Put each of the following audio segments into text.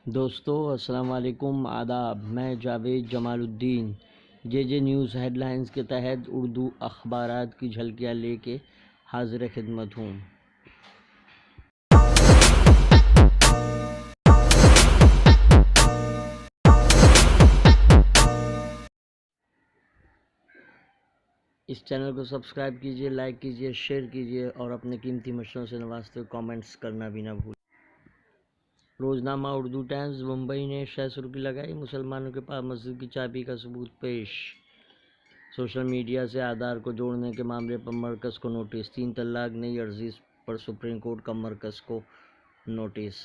دوستو السلام علیکم، آداب۔ میں جاوید جمال الدین جے نیوز ہیڈ لائنز کے تحت اردو اخبارات کی جھلکیاں لے کے حاضر خدمت ہوں۔ اس چینل کو سبسکرائب کیجیے، لائک کیجیے، شیئر کیجیے اور اپنے قیمتی مشوروں سے نوازتے ہوئے کامنٹس کرنا بھی نہ بھولیں۔ روزنامہ اردو ٹائمز ممبئی نے شہ سرخی لگائی، مسلمانوں کے پاس مسجد کی چابی کا ثبوت پیش۔ سوشل میڈیا سے آدھار کو جوڑنے کے معاملے پر مرکز کو نوٹس، 3 طلاق نئی عرضی پر سپریم کورٹ کا مرکز کو نوٹس۔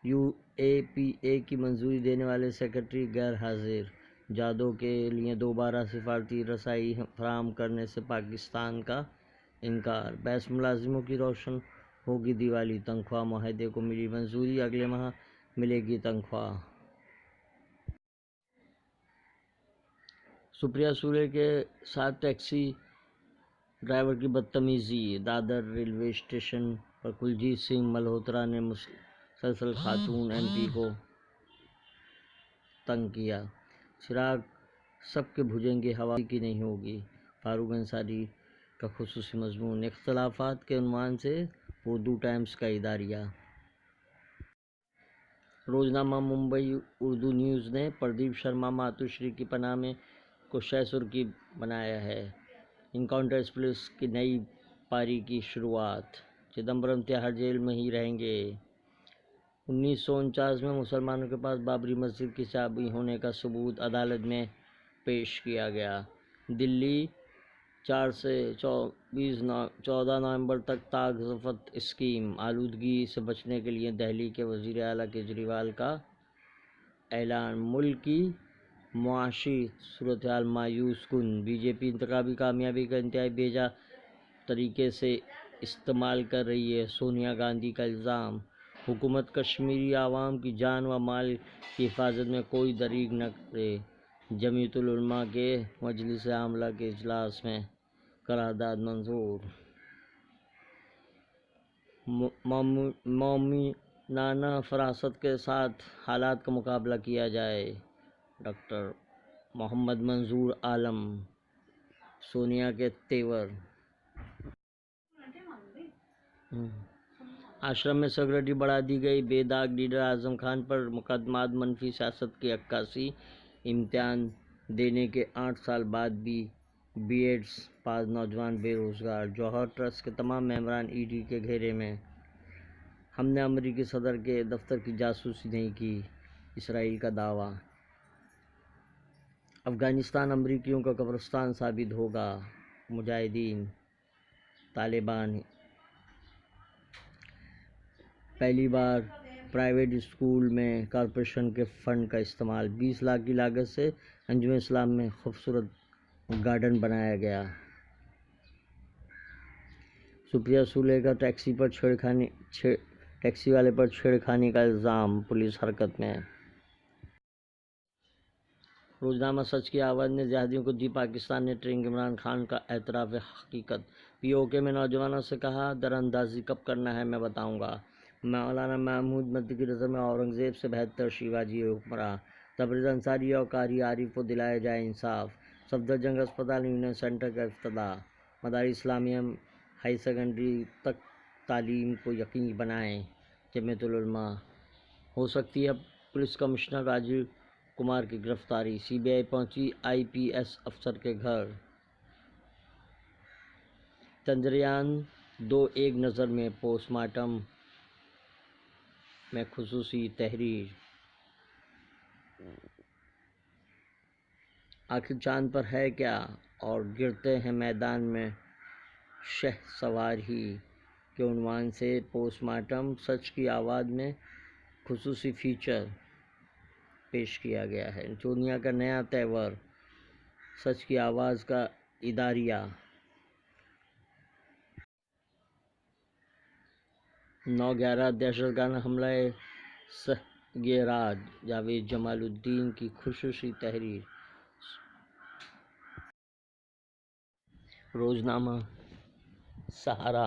یو اے پی اے کی منظوری دینے والے سیکرٹری غیر حاضر، جادو کے لیے دوبارہ سفارتی رسائی فراہم کرنے سے پاکستان کا انکار۔ 22 ملازموں کی روشن ہوگی دیوالی، تنخواہ معاہدے کو ملی منظوری، اگلے ماہ ملے گی تنخواہ۔ سپریہ سولے کے ساتھ ٹیکسی ڈرائیور کی بدتمیزی، دادر ریلوے اسٹیشن پر کلجیت سنگھ ملہوترا نے مسلسل خاتون ایم پی کو تنگ کیا۔ چراغ سب کے بجھیں گے، ہوا کی نہیں ہوگی، فاروق انصاری کا خصوصی مضمون۔ اختلافات کے عنوان سے اردو ٹائمز کا اداریہ۔ روزنامہ ممبئی اردو نیوز نے پردیپ شرما ماتوشری کی پناہ میں کو شہ سرخی بنایا ہے۔ انکاؤنٹر ایکسپریس کی نئی پاری کی شروعات، چدمبرم تہاڑ جیل میں ہی رہیں گے۔ 1949 میں مسلمانوں کے پاس بابری مسجد کی چابی ہونے کا ثبوت عدالت میں پیش کیا گیا۔ دلی 4 سے 14 نومبر تک طاق ضفت اسکیم، آلودگی سے بچنے کے لیے دہلی کے وزیر اعلیٰ کیجریوال کا اعلان۔ ملک کی معاشی صورتحال مایوس کن، بی جے پی انتخابی کامیابی کا انتہائی بیجا طریقے سے استعمال کر رہی ہے، سونیا گاندھی کا الزام۔ حکومت کشمیری عوام کی جان و مال کی حفاظت میں کوئی دریغ نہ کرے، جمعیت العلماء کے مجلس عاملہ کے اجلاس میں قرارداد منظور۔ مومنانہ فراست کے ساتھ حالات کا مقابلہ کیا جائے، ڈاکٹر محمد منظور عالم۔ سونیا کے تیور۔ آشرم میں سیکورٹی بڑھا دی گئی، بے داغ لیڈر اعظم خان پر مقدمات، منفی سیاست کی عکاسی۔ امتحان دینے کے 8 سال بعد بھی بی ایڈز پاس نوجوان بے روزگار۔ جوہر ٹرسٹ کے تمام ممبران ای ڈی کے گھیرے میں۔ ہم نے امریکی صدر کے دفتر کی جاسوسی نہیں کی، اسرائیل کا دعویٰ۔ افغانستان امریکیوں کا قبرستان ثابت ہوگا، مجاہدین۔ طالبان۔ پہلی بار پرائیویٹ اسکول میں کارپوریشن کے فنڈ کا استعمال، 20 لاکھ کی لاگت سے انجمن اسلام میں خوبصورت گارڈن بنایا گیا۔ سپریہ سولے کا ٹیکسی والے پر چھیڑخانی کا الزام، پولیس حرکت میں۔ روزنامہ سچ کی آواز نے زیادتیوں کو دی پاکستان نے ٹریننگ، عمران خان کا اعتراف حقیقت۔ پی او کے میں نوجوانوں سے کہا، در اندازی کب کرنا ہے میں بتاؤں گا۔ مولانا محمود مدنی کی نظر میں اورنگزیب سے بہتر شیواجی حکمراں۔ تبریز انصاری اور قاری عارف کو دلایا جائے انصاف۔ صفدرجنگ ہسپتال یونین سینٹر کا افتتاح۔ مدارس اسلامیہ ہائی سیکنڈری تک تعلیم کو یقینی بنائیں، جمعیت العلماء۔ ہو سکتی ہے پولیس کمشنر راجیو کمار کی گرفتاری، سی بی آئی پہنچی آئی پی ایس افسر کے گھر۔ چندریان-2 ایک نظر میں پوسٹ مارٹم میں خصوصی تحریر۔ آخر چاند پر ہے کیا اور گرتے ہیں میدان میں شہسوار ہی کے عنوان سے پوسٹ مارٹم سچ کی آواز میں خصوصی فیچر پیش کیا گیا ہے۔ سونیا کا نیا تیور، سچ کی آواز کا اداریہ۔ 9/11 دہشت گرد حملہ سگِ راج، جاوید جمال الدین کی خصوصی تحریر۔ روزنامہ سہارا۔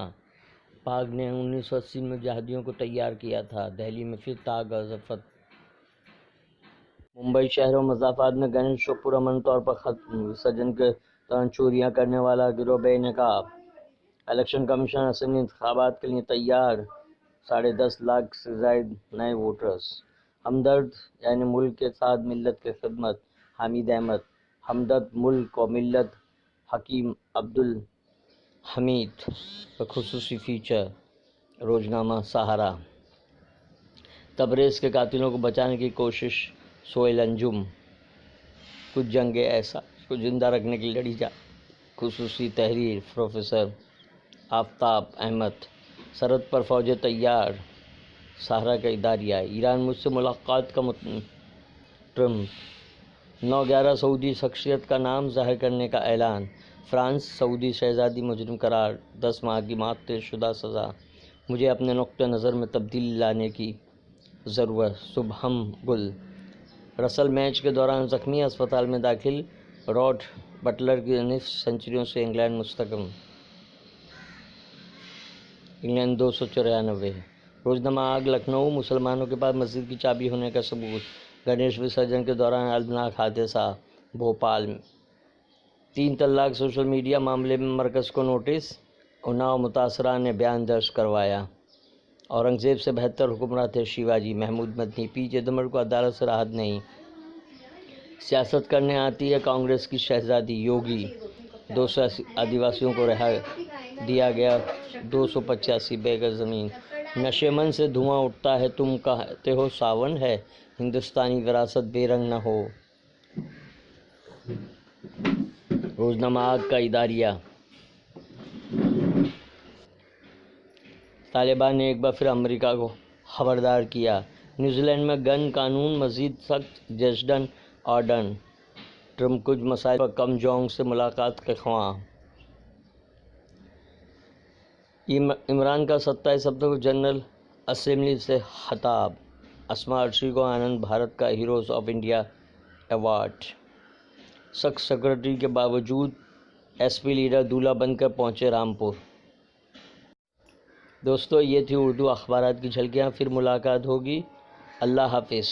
پاک نے 1980 میں جہادیوں کو تیار کیا تھا، دہلی میں پھر طاق ضفت ممبئی شہر و مضافات میں گنیش کو پرامن طور پر وسرجن کے دوران چوریاں کرنے والا گروہ بے نقاب۔ الیکشن کمیشن اسمبلی انتخابات کے لیے تیار، 10.5 لاکھ سے زائد نئے ووٹرز۔ ہمدرد یعنی ملک کے ساتھ ملت کی خدمت، حمید احمد۔ ہمدرد ملک و ملت، حکیم عبدالحمید کا خصوصی فیچر۔ روزنامہ سہارا۔ تبریز کے قاتلوں کو بچانے کی کوشش، سہیل انجم۔ کچھ جنگیں ایسا کو زندہ رکھنے کی لڑی جا۔ خصوصی تحریر، پروفیسر آفتاب احمد۔ سرحد پر فوجیں تیار، سہارا کا اداریہ۔ ایران مجھ سے ملاقات کا ٹرمپ۔ 9/11 سعودی شخصیت کا نام ظاہر کرنے کا اعلان۔ فرانس سعودی شہزادی مجرم قرار، 10 ماہ کی معطل شدہ سزا۔ مجھے اپنے نقطہ نظر میں تبدیلی لانے کی ضرورت، شبھم گل۔ رسل میچ کے دوران زخمی، اسپتال میں داخل۔ راٹ بٹلر کی 19 سنچریوں سے انگلینڈ مستحکم، انگلینڈ 294۔ روزنامہ آگ لکھنؤ۔ مسلمانوں کے پاس مسجد کی چابی ہونے کا ثبوت، گنیش وسرجن کے دوران المناک حادثہ۔ بھوپال۔ 3 طلاق سوشل میڈیا معاملے میں مرکز کو نوٹس، اناؤ متاثرہ نے بیان درج کروایا۔ اورنگزیب سے بہتر حکمراں تھے شیواجی، محمود مدنی۔ پی چدمبرم کو عدالت سے راحت نہیں، سیاست کرنے آتی ہے کانگریس کی شہزادی۔ یوگی۔ 200 آدیواسیوں کو رہا دیا گیا، 285 بے گز زمین۔ نشے من سے دھواں اٹھتا ہے، تم کہتے ہو ساون ہے، ہندوستانی وراثت بے رنگ نہ ہو۔ روزنامہ آگ کا اداریہ۔ طالبان نے ایک بار پھر امریکہ کو خبردار کیا۔ نیوزی لینڈ میں گن قانون مزید سخت، جیسڈن آرڈن۔ ٹرمپ کچھ مسائل پر کم جونگ سے ملاقات کے خواہاں۔ عمران کا 27 اکتوبر کو جنرل اسمبلی سے خطاب۔ اسما عرشی کو آنند بھارت کا ہیروز آف انڈیا ایوارڈ۔ سخت سیکورٹی کے باوجود ایس پی لیڈر دولہا بن کر پہنچے رامپور۔ دوستو، یہ تھی اردو اخبارات کی جھلکیاں، پھر ملاقات ہوگی۔ اللہ حافظ۔